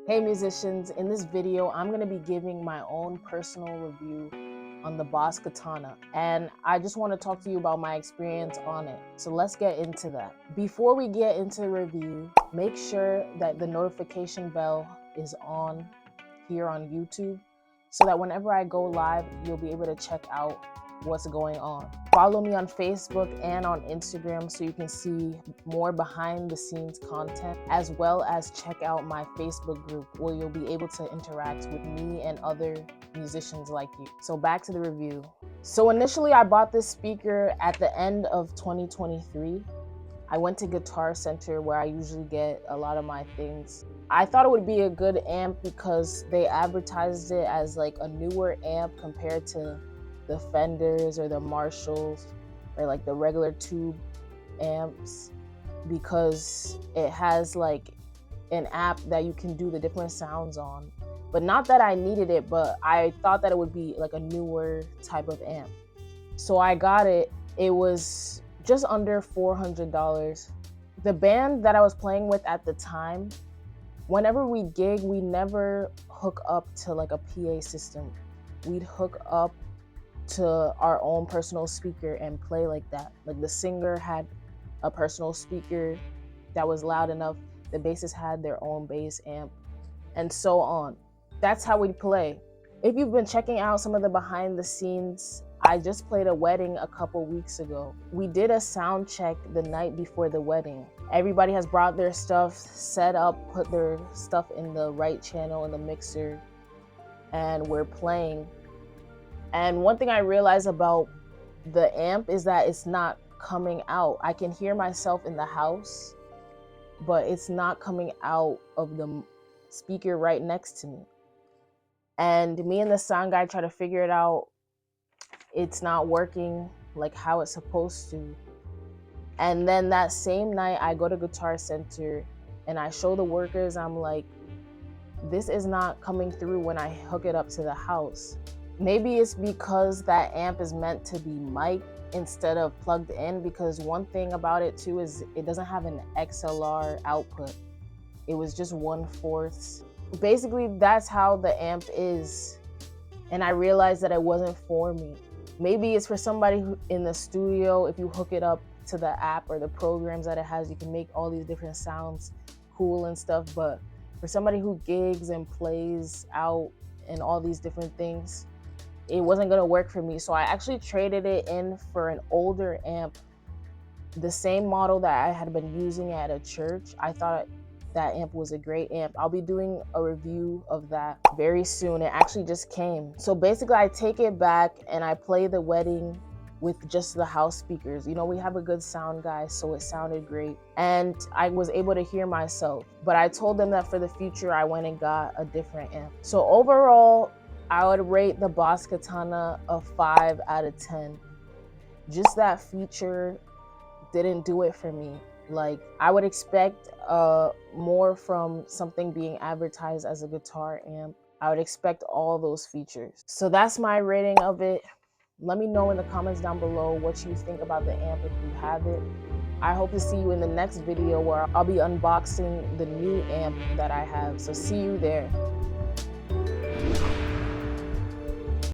Hey musicians, in this video, I'm going to be giving my own personal review on the Boss Katana, and I just want to talk to you about my experience on it. So let's get into that. Before we get into the review, make sure that the notification bell is on here on YouTube so that whenever I go live, you'll be able to check out what's going on. Follow me on Facebook and on Instagram so you can see more behind the scenes content, as well as check out my Facebook group where you'll be able to interact with me and other musicians like you. So back to the review. So initially I bought this speaker at the end of 2023. I went to Guitar Center where I usually get a lot of my things. I thought it would be a good amp because they advertised it as like a newer amp compared to the Fenders or the Marshalls or like the regular tube amps, because it has like an app that you can do the different sounds on. But not that I needed it, but I thought that it would be like a newer type of amp. So I got it. It was just under $400. The band that I was playing with at the time, whenever we gig, we never hook up to like a PA system. We'd hook up to our own personal speaker and play like that. Like the singer had a personal speaker that was loud enough, the bassist had their own bass amp, and so on. That's how we'd play. If you've been checking out some of the behind the scenes, I just played a wedding a couple weeks ago. We did a sound check the night before the wedding. Everybody has brought their stuff, set up, put their stuff in the right channel in the mixer, and we're playing. And one thing I realized about the amp is that it's not coming out. I can hear myself in the house, but it's not coming out of the speaker right next to me. And me and the sound guy try to figure it out. It's not working like how it's supposed to. And then that same night, I go to Guitar Center and I show the workers, I'm like, this is not coming through when I hook it up to the house. Maybe it's because that amp is meant to be mic'd instead of plugged in, because one thing about it too is it doesn't have an XLR output. It was just 1/4. Basically, that's how the amp is. And I realized that it wasn't for me. Maybe it's for somebody who in the studio. If you hook it up to the app or the programs that it has, you can make all these different sounds cool and stuff. But for somebody who gigs and plays out and all these different things, it wasn't gonna work for me. So I actually traded it in for an older amp, the same model that I had been using at a church. I thought that amp was a great amp. I'll be doing a review of that very soon. It actually just came. So basically I take it back and I play the wedding with just the house speakers. You know, we have a good sound guy, so it sounded great. And I was able to hear myself. But I told them that for the future, I went and got a different amp. So overall, I would rate the Boss Katana a 5 out of 10. Just that feature didn't do it for me. Like, I would expect more from something being advertised as a guitar amp. I would expect all those features. So that's my rating of it. Let me know in the comments down below what you think about the amp if you have it. I hope to see you in the next video where I'll be unboxing the new amp that I have. So see you there.